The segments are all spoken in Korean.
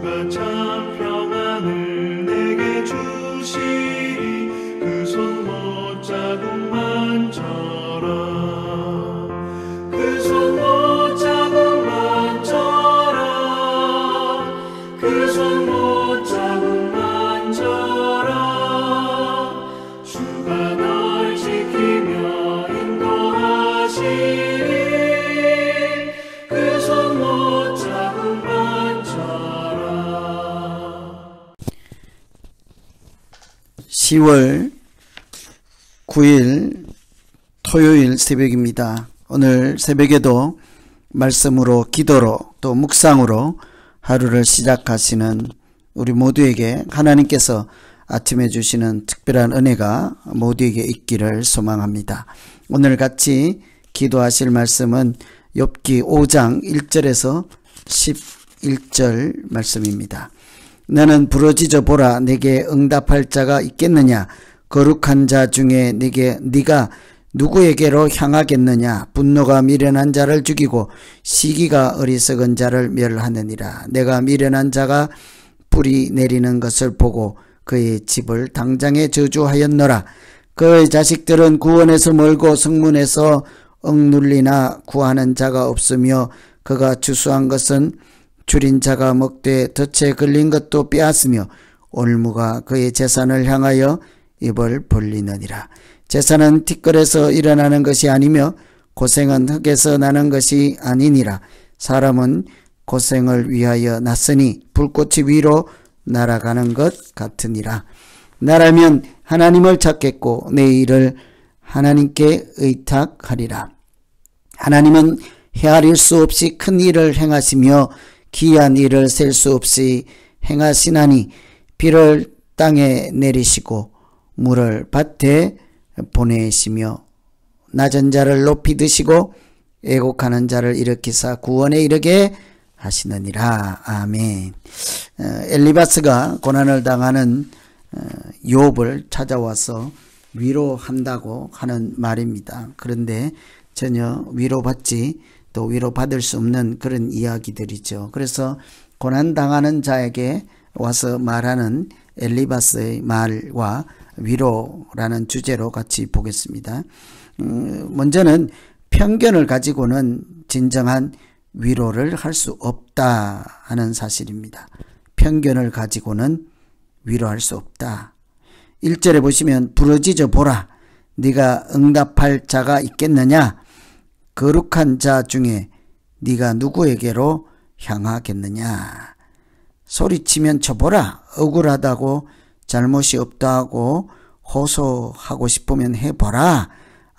주가 참 평안을 내게 주시리. 그 손 못 잡고 만져라. 그 손 못 잡고 만져라. 그 손 못 잡고 만져라. 주가 널 지키며 인도하시리. 그 손 못 잡고 만져라. 10월 9일 토요일 새벽입니다. 오늘 새벽에도 말씀으로, 기도로, 또 묵상으로 하루를 시작하시는 우리 모두에게 하나님께서 아침에 주시는 특별한 은혜가 모두에게 있기를 소망합니다. 오늘 같이 기도하실 말씀은 욥기 5장 1절에서 11절 말씀입니다. 너는 부러지져 보라. 내게 응답할 자가 있겠느냐? 거룩한 자 중에 네가 누구에게로 향하겠느냐? 분노가 미련한 자를 죽이고 시기가 어리석은 자를 멸하느니라. 내가 미련한 자가 뿌리 내리는 것을 보고 그의 집을 당장에 저주하였노라. 그의 자식들은 구원에서 멀고 성문에서 억눌리나 구하는 자가 없으며 그가 추수한 것은 줄인 자가 먹되 덫에 걸린 것도 빼앗으며 올무가 그의 재산을 향하여 입을 벌리느니라. 재산은 티끌에서 일어나는 것이 아니며 고생은 흙에서 나는 것이 아니니라. 사람은 고생을 위하여 났으니 불꽃이 위로 날아가는 것 같으니라. 나라면 하나님을 찾겠고 내 일을 하나님께 의탁하리라. 하나님은 헤아릴 수 없이 큰 일을 행하시며 기이한 일을 셀 수 없이 행하시나니 비를 땅에 내리시고 물을 밭에 보내시며 낮은 자를 높이 드시고 애곡하는 자를 일으키사 구원에 이르게 하시느니라. 아멘. 엘리바스가 고난을 당하는 욥을 찾아와서 위로한다고 하는 말입니다. 그런데 전혀 위로받지 또 위로받을 수 없는 그런 이야기들이죠. 그래서 고난당하는 자에게 와서 말하는 엘리바스의 말과 위로라는 주제로 같이 보겠습니다. 먼저는 편견을 가지고는 진정한 위로를 할 수 없다 하는 사실입니다. 편견을 가지고는 위로할 수 없다. 1절에 보시면 부러지져 보라. 네가 응답할 자가 있겠느냐? 거룩한 자 중에 네가 누구에게로 향하겠느냐? 소리치면 쳐보라. 억울하다고 잘못이 없다고 호소하고 싶으면 해보라.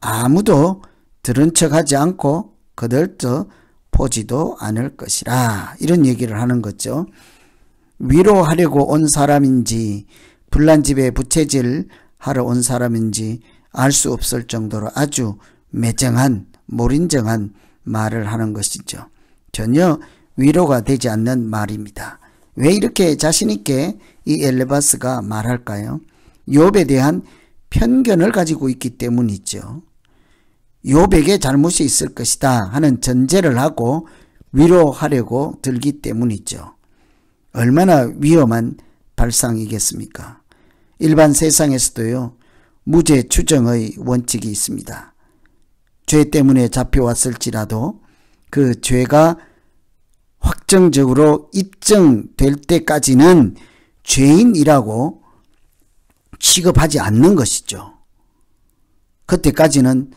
아무도 들은 척하지 않고 거들떠 보지도 않을 것이라. 이런 얘기를 하는 거죠. 위로하려고 온 사람인지 불난 집에 부채질 하러 온 사람인지 알 수 없을 정도로 아주 매정한 몰인정한 말을 하는 것이죠. 전혀 위로가 되지 않는 말입니다. 왜 이렇게 자신있게 이 엘리바스가 말할까요? 욥에 대한 편견을 가지고 있기 때문이죠. 욥에게 잘못이 있을 것이다 하는 전제를 하고 위로하려고 들기 때문이죠. 얼마나 위험한 발상이겠습니까? 일반 세상에서도요, 무죄 추정의 원칙이 있습니다. 죄 때문에 잡혀왔을지라도 그 죄가 확정적으로 입증될 때까지는 죄인이라고 취급하지 않는 것이죠. 그때까지는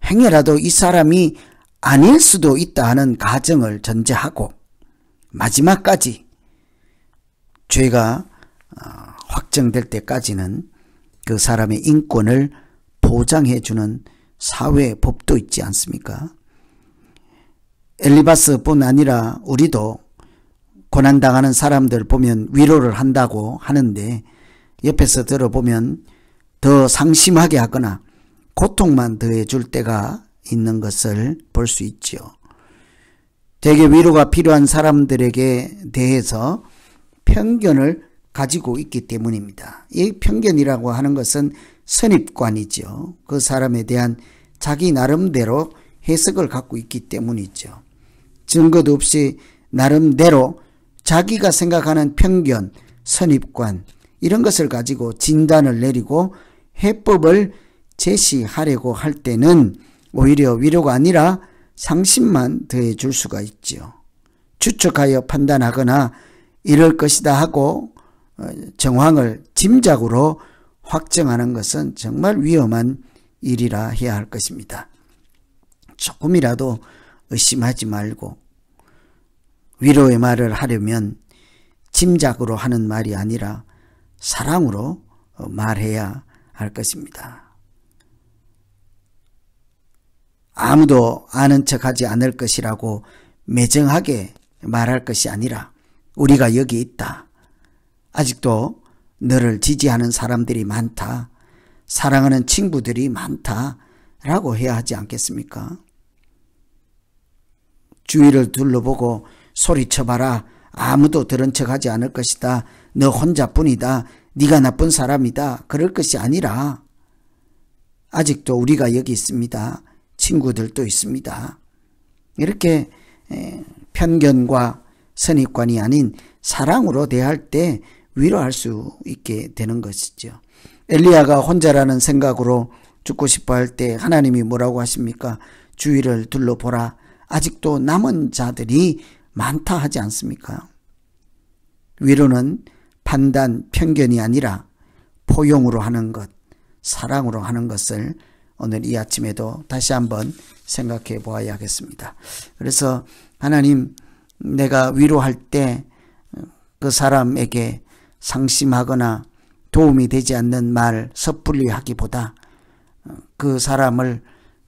행여라도 이 사람이 아닐 수도 있다 하는 가정을 전제하고 마지막까지 죄가 확정될 때까지는 그 사람의 인권을 보장해주는 사회 법도 있지 않습니까? 엘리바스뿐 아니라 우리도 고난당하는 사람들 보면 위로를 한다고 하는데 옆에서 들어보면 더 상심하게 하거나 고통만 더해 줄 때가 있는 것을 볼 수 있죠. 되게 위로가 필요한 사람들에게 대해서 편견을 가지고 있기 때문입니다. 이 편견이라고 하는 것은 선입관이죠. 그 사람에 대한 자기 나름대로 해석을 갖고 있기 때문이죠. 증거도 없이 나름대로 자기가 생각하는 편견, 선입관 이런 것을 가지고 진단을 내리고 해법을 제시하려고 할 때는 오히려 위로가 아니라 상심만 더해 줄 수가 있지요. 추측하여 판단하거나 이럴 것이다 하고 정황을 짐작으로 확정하는 것은 정말 위험한 일이라 해야 할 것입니다. 조금이라도 의심하지 말고 위로의 말을 하려면 짐작으로 하는 말이 아니라 사랑으로 말해야 할 것입니다. 아무도 아는 척하지 않을 것이라고 매정하게 말할 것이 아니라 우리가 여기 있다. 아직도 너를 지지하는 사람들이 많다. 사랑하는 친구들이 많다. 라고 해야 하지 않겠습니까? 주위를 둘러보고 소리쳐봐라. 아무도 들은 척하지 않을 것이다. 너 혼자뿐이다. 네가 나쁜 사람이다. 그럴 것이 아니라 아직도 우리가 여기 있습니다. 친구들도 있습니다. 이렇게 편견과 선입관이 아닌 사랑으로 대할 때 위로할 수 있게 되는 것이죠. 엘리야가 혼자라는 생각으로 죽고 싶어 할 때 하나님이 뭐라고 하십니까? 주위를 둘러보라. 아직도 남은 자들이 많다 하지 않습니까? 위로는 판단, 편견이 아니라 포용으로 하는 것, 사랑으로 하는 것을 오늘 이 아침에도 다시 한번 생각해 보아야겠습니다. 그래서 하나님, 내가 위로할 때 그 사람에게 상심하거나 도움이 되지 않는 말 섣불리 하기보다 그 사람을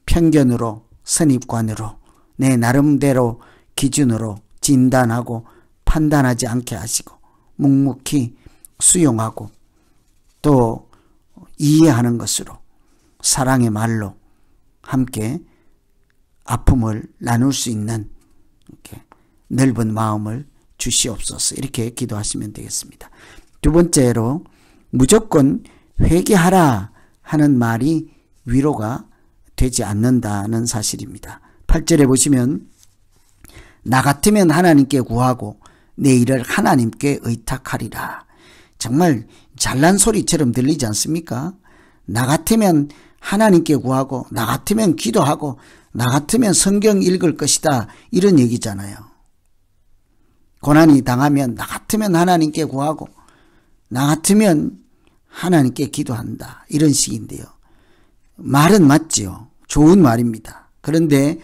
편견으로, 선입관으로, 내 나름대로 기준으로 진단하고 판단하지 않게 하시고 묵묵히 수용하고 또 이해하는 것으로 사랑의 말로 함께 아픔을 나눌 수 있는 이렇게 넓은 마음을 주시옵소서. 이렇게 기도하시면 되겠습니다. 두 번째로 무조건 회개하라 하는 말이 위로가 되지 않는다는 사실입니다. 8절에 보시면 나 같으면 하나님께 구하고 내 일을 하나님께 의탁하리라. 정말 잘난 소리처럼 들리지 않습니까? 나 같으면 하나님께 구하고 나 같으면 기도하고 나 같으면 성경 읽을 것이다. 이런 얘기잖아요. 고난이 당하면 나 같으면 하나님께 구하고 나 같으면 하나님께 기도한다. 이런 식인데요. 말은 맞지요. 좋은 말입니다. 그런데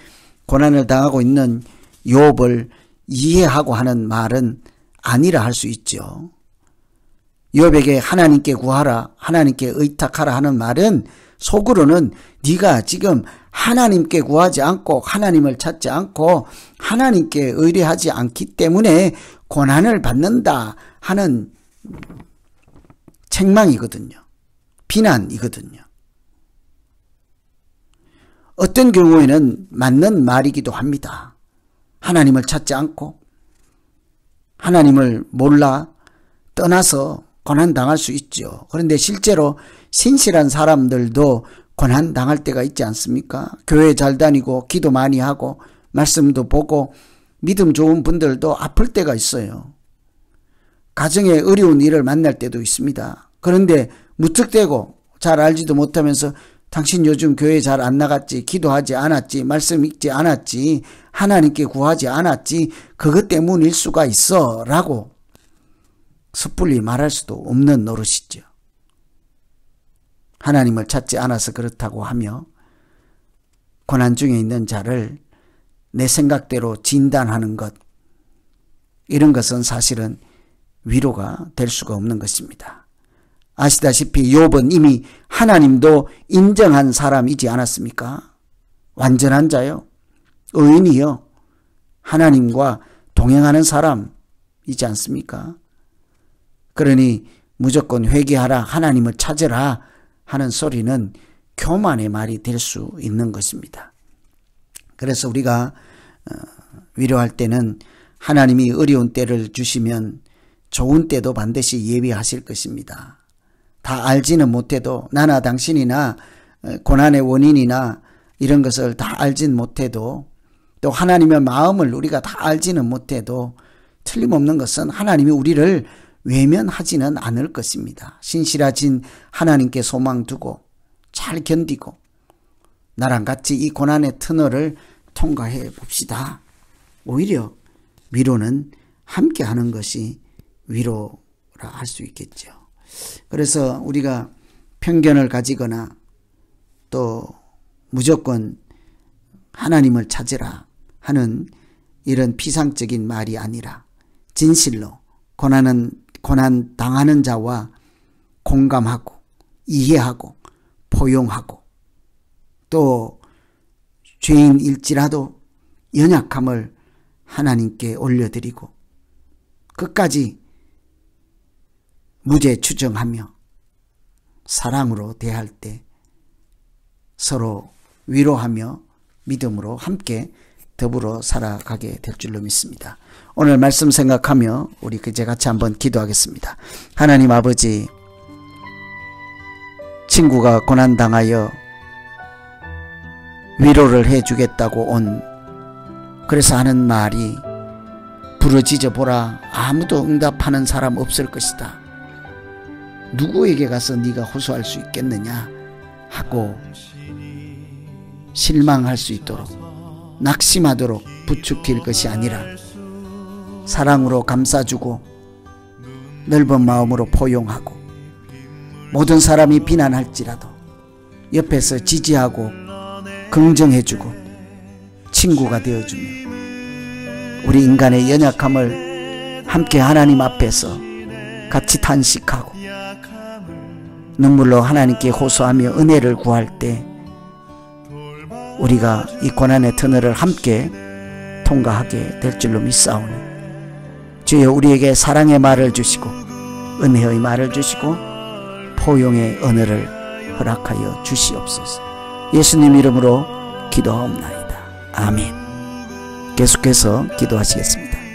고난을 당하고 있는 욥을 이해하고 하는 말은 아니라 할 수 있죠. 욥에게 하나님께 구하라, 하나님께 의탁하라 하는 말은 속으로는 네가 지금 하나님께 구하지 않고 하나님을 찾지 않고 하나님께 의뢰하지 않기 때문에 고난을 받는다 하는 책망이거든요. 비난이거든요. 어떤 경우에는 맞는 말이기도 합니다. 하나님을 찾지 않고 하나님을 몰라 떠나서 고난당할 수 있죠. 그런데 실제로 신실한 사람들도 고난당할 때가 있지 않습니까? 교회 잘 다니고 기도 많이 하고 말씀도 보고 믿음 좋은 분들도 아플 때가 있어요. 가정에 어려운 일을 만날 때도 있습니다. 그런데 무턱대고 잘 알지도 못하면서 당신 요즘 교회 잘 안 나갔지, 기도하지 않았지, 말씀 읽지 않았지, 하나님께 구하지 않았지, 그것 때문일 수가 있어 라고 섣불리 말할 수도 없는 노릇이죠. 하나님을 찾지 않아서 그렇다고 하며 고난 중에 있는 자를 내 생각대로 진단하는 것, 이런 것은 사실은 위로가 될 수가 없는 것입니다. 아시다시피 욥은 이미 하나님도 인정한 사람이지 않았습니까? 완전한 자요, 의인이요, 하나님과 동행하는 사람이지 않습니까? 그러니 무조건 회개하라, 하나님을 찾으라 하는 소리는 교만의 말이 될 수 있는 것입니다. 그래서 우리가 위로할 때는 하나님이 어려운 때를 주시면 좋은 때도 반드시 예비하실 것입니다. 다 알지는 못해도, 나나 당신이나 고난의 원인이나 이런 것을 다 알진 못해도, 또 하나님의 마음을 우리가 다 알지는 못해도 틀림없는 것은 하나님이 우리를 외면하지는 않을 것입니다. 신실하신 하나님께 소망 두고 잘 견디고 나랑 같이 이 고난의 터널을 통과해 봅시다. 오히려 위로는 함께 하는 것이 위로라 할 수 있겠죠. 그래서 우리가 편견을 가지거나 또 무조건 하나님을 찾으라 하는 이런 피상적인 말이 아니라 진실로 고난 당하는 자와 공감하고 이해하고 포용하고 또 죄인일지라도 연약함을 하나님께 올려드리고 끝까지 무죄 추정하며 사랑으로 대할 때 서로 위로하며 믿음으로 함께 더불어 살아가게 될 줄로 믿습니다. 오늘 말씀 생각하며 우리 이제 같이 한번 기도하겠습니다. 하나님 아버지, 친구가 고난당하여 위로를 해주겠다고 그래서 하는 말이 부르짖어 보라, 아무도 응답하는 사람 없을 것이다. 누구에게 가서 네가 호소할 수 있겠느냐 하고 실망할 수 있도록 낙심하도록 부추길 것이 아니라 사랑으로 감싸주고 넓은 마음으로 포용하고 모든 사람이 비난할지라도 옆에서 지지하고 긍정해주고 친구가 되어주며 우리 인간의 연약함을 함께 하나님 앞에서 같이 탄식하고 눈물로 하나님께 호소하며 은혜를 구할 때 우리가 이 고난의 터널을 함께 통과하게 될 줄로 믿사오니 주여 우리에게 사랑의 말을 주시고 은혜의 말을 주시고 포용의 언어를 허락하여 주시옵소서. 예수님 이름으로 기도하옵나이다. 아멘. 계속해서 기도하시겠습니다.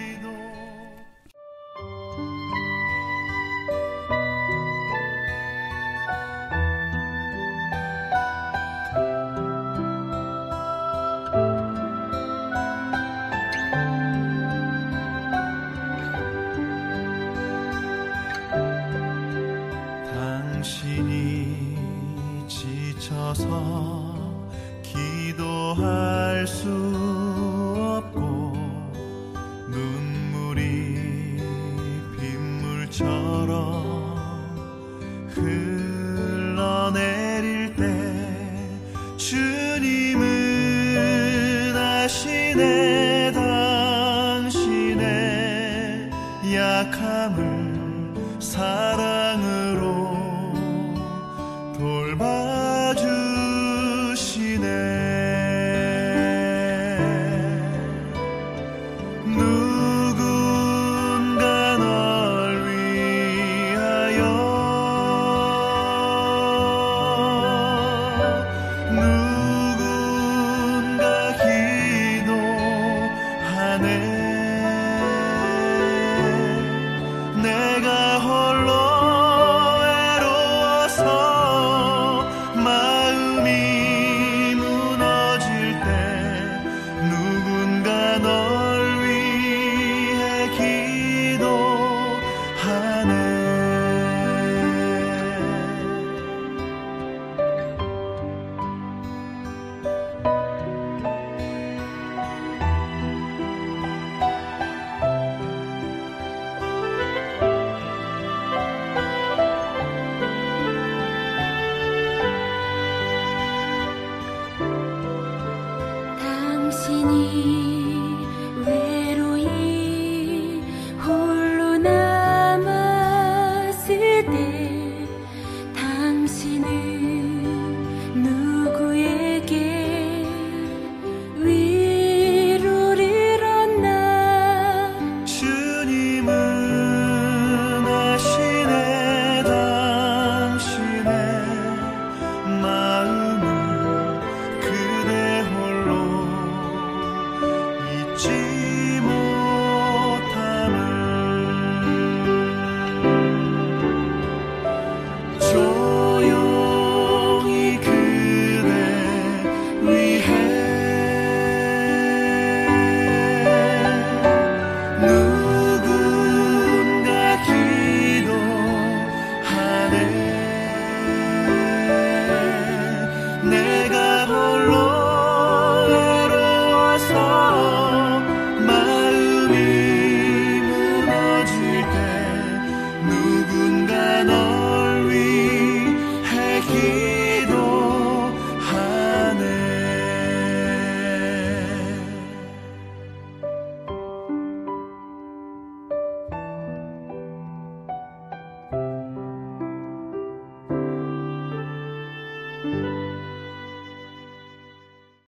당신이 지쳐서 기도할 수 없고 눈물이 빗물처럼 흘러내릴 때 주님은 아시네 당신의 약함을 사랑으로 돌봐주시네. 누군가 널 위하여 누군가 기도하네. 내가 홀로